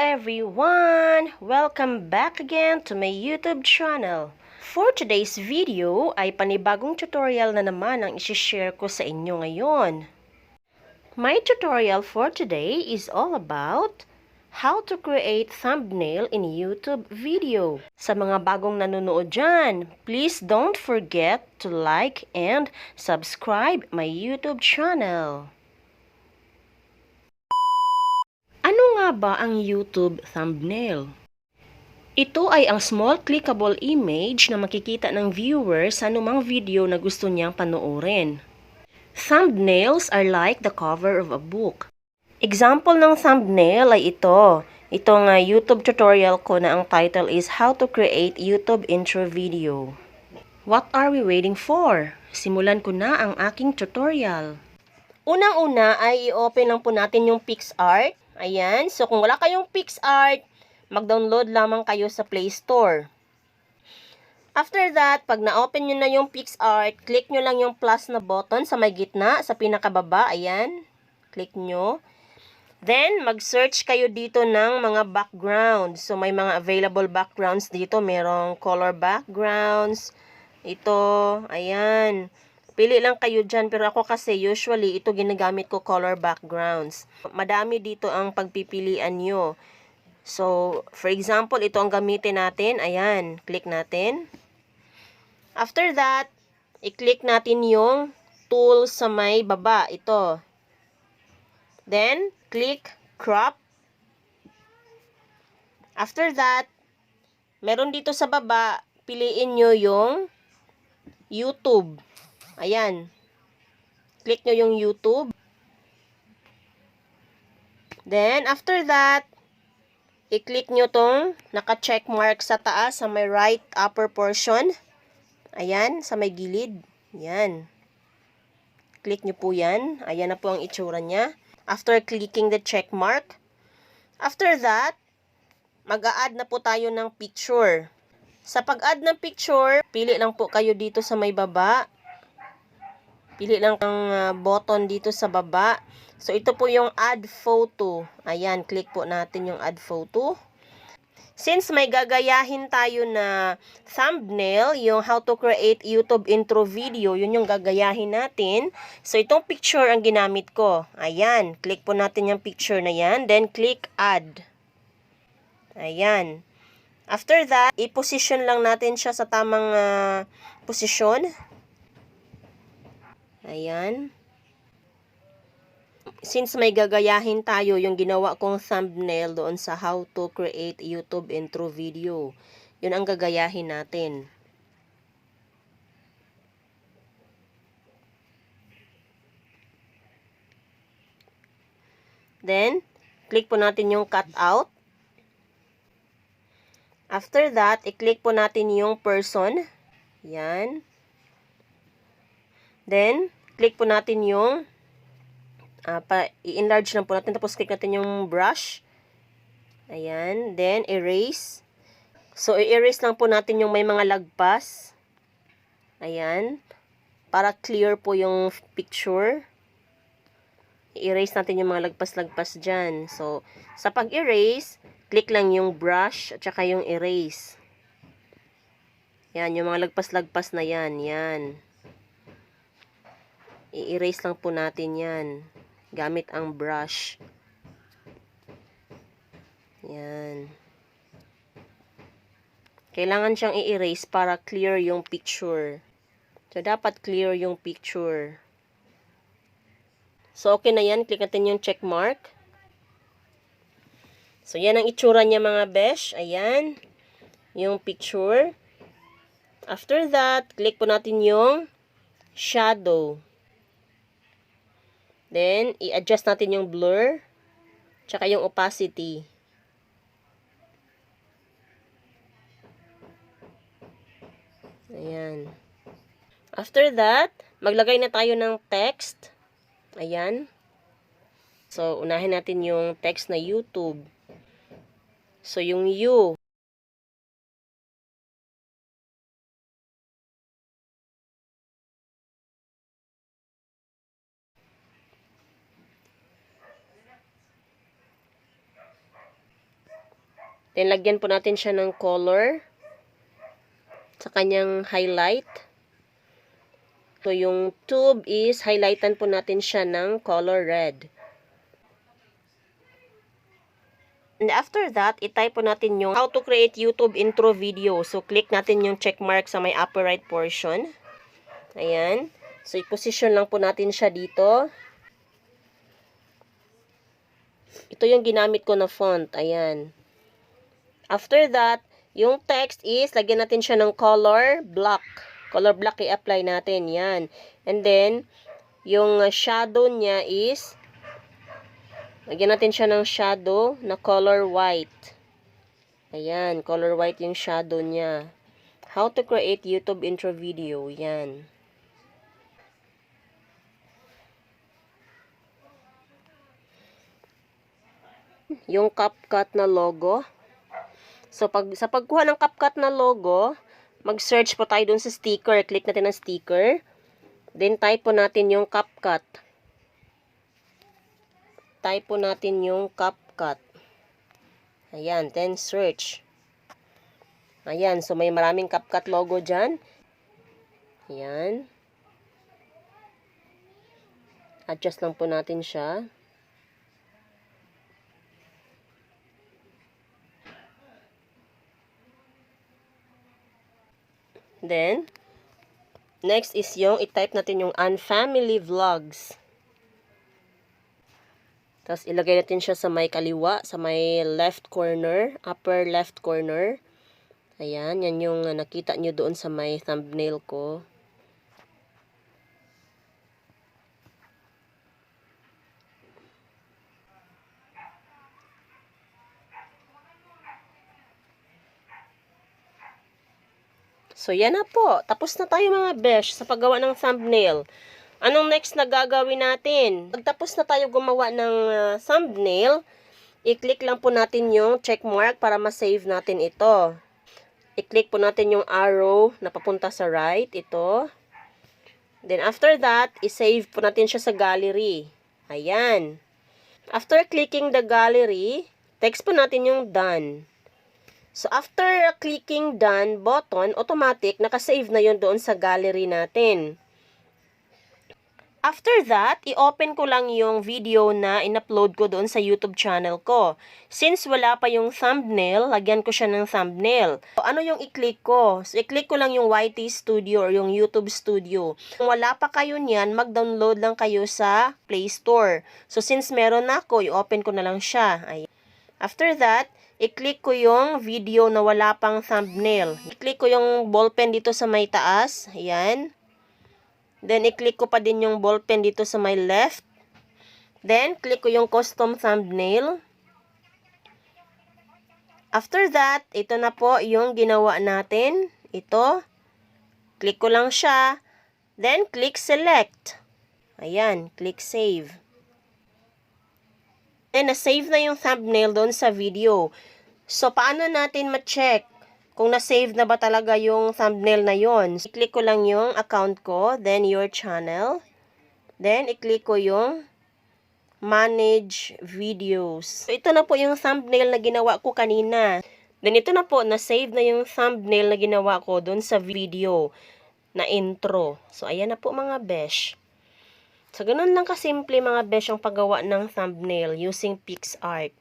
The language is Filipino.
everyone! Welcome back again to my YouTube channel. For today's video ay panibagong tutorial na naman ang isi-share ko sa inyo ngayon. My tutorial for today is all about how to create thumbnail in YouTube video. Sa mga bagong nanonood dyan, please don't forget to like and subscribe my YouTube channel. Ano nga ba ang YouTube thumbnail? Ito ay ang small clickable image na makikita ng viewer sa anumang video na gusto niyang panoorin. Thumbnails are like the cover of a book. Example ng thumbnail ay ito. Itong YouTube tutorial ko na ang title is How to Create YouTube Intro Video. What are we waiting for? Simulan ko na ang aking tutorial. Unang-una ay i-open lang po natin yung Pics. Ayan. So, kung wala kayong Pics, mag-download lamang kayo sa Play Store. After that, pag na-open nyo na yung Pics, click nyo lang yung plus na button sa may gitna, sa pinakababa. Ayan. Click nyo. Then, mag-search kayo dito ng mga backgrounds. So, may mga available backgrounds dito. Merong color backgrounds. Ito. Ayan. Pili lang kayo dyan, pero ako kasi usually ito ginagamit ko color backgrounds. Madami dito ang pagpipilian nyo. So, for example, ito ang gamitin natin. Ayan, click natin. After that, i-click natin yung tool sa may baba. Ito. Then, click crop. After that, meron dito sa baba, piliin nyo yung YouTube. Ayan. Click nyo yung YouTube. Then, after that, i-click nyo tong naka-check mark sa taas, sa may right upper portion. Ayan, sa may gilid. Ayan. Click nyo po yan. Ayan na po ang itsura niya. After clicking the check mark. After that, mag-a-add na po tayo ng picture. Sa pag-add ng picture, pili lang po kayo dito sa may baba. Pili lang ang button dito sa baba. So, ito po yung add photo. Ayan, click po natin yung add photo. Since may gagayahin tayo na thumbnail, yung how to create YouTube intro video, yun yung gagayahin natin. So, itong picture ang ginamit ko. Ayan, click po natin yung picture na yan. Then, click add. Ayan. After that, i-position lang natin siya sa tamang posisyon. Ayan. Since may gagayahin tayo, yung ginawa kong thumbnail doon sa how to create YouTube intro video. Yun ang gagayahin natin. Then, click po natin yung cut out. After that, i-click po natin yung person. Yan. Then, click po natin yung i-enlarge lang po natin. Tapos, click natin yung brush. Ayan. Then, erase. So, i-erase lang po natin yung may mga lagpas. Ayan. Para clear po yung picture. I-erase natin yung mga lagpas-lagpas dyan. So, sa pag-erase, click lang yung brush at saka yung erase. Yan, yung mga lagpas-lagpas na yan. Yan. I-erase lang po natin yan. Gamit ang brush. Yan. Kailangan siyang i-erase para clear yung picture. So, dapat clear yung picture. So, okay na yan. Click natin yung check mark. So, yan ang itsura niya mga besh. Ayan. Yung picture. After that, click po natin yung shadow. Then, i-adjust natin yung blur. Tsaka yung opacity. Ayan. After that, maglagay na tayo ng text. Ayan. So, unahin natin yung text na YouTube. So, yung U. Then, lagyan po natin siya ng color sa kanyang highlight. So, yung tube is, highlightan po natin siya ng color red. And after that, itype po natin yung how to create YouTube intro video. So, click natin yung check mark sa may upper right portion. Ayan. So, i-position lang po natin siya dito. Ito yung ginamit ko na font. Ayan. After that, yung text is, lagyan natin siya ng color black. Color black i-apply natin. Yan. And then, yung shadow niya is, lagyan natin siya ng shadow na color white. Ayan. Color white yung shadow niya. How to create YouTube intro video. Yan. Yung CapCut na logo. So, sa pagkuha ng CapCut na logo, mag-search po tayo dun sa sticker. Click natin ang sticker. Then, type po natin yung CapCut. Type po natin yung CapCut. Ayan, then search. Ayan, so may maraming CapCut logo dyan. Ayan. Adjust lang po natin siya. Then, next is yung i-type natin yung unfamily vlogs. Tapos, ilagay natin siya sa may kaliwa, sa may left corner, upper left corner. Ayan, yan yung nakita nyo doon sa may thumbnail ko. So, yan na po. Tapos na tayo mga besh sa paggawa ng thumbnail. Anong next na gagawin natin? Pagtapos na tayo gumawa ng thumbnail, i-click lang po natin yung check mark para ma-save natin ito. I-click po natin yung arrow na papunta sa right, ito. Then, after that, i-save po natin siya sa gallery. Ayan. After clicking the gallery, text po natin yung done. So, after clicking done button, automatic, nakasave na yun doon sa gallery natin. After that, i-open ko lang yung video na in-upload ko doon sa YouTube channel ko. Since wala pa yung thumbnail, lagyan ko siya ng thumbnail. So, ano yung i-click ko? So, i-click ko lang yung YT Studio or yung YouTube Studio. Kung wala pa kayo niyan, mag-download lang kayo sa Play Store. So, since meron na ako, i-open ko na lang siya. Ayan. After that, i-click ko yung video na wala pang thumbnail. I-click ko yung ballpen dito sa may taas. Ayan. Then, i-click ko pa din yung ballpen dito sa may left. Then, click ko yung custom thumbnail. After that, ito na po yung ginawa natin. Ito. Click ko lang siya. Then, click select. Ayan, click save. Then, na-save na yung thumbnail doon sa video. So, paano natin ma-check kung na-save na ba talaga yung thumbnail na yon? I-click ko lang yung account ko, then your channel. Then, i-click ko yung manage videos. So, ito na po yung thumbnail na ginawa ko kanina. Then, ito na po, na-save na yung thumbnail na ginawa ko doon sa video na intro. So, ayan na po mga besh. So, ganun lang kasimple mga besh ang paggawa ng thumbnail using Pics Art.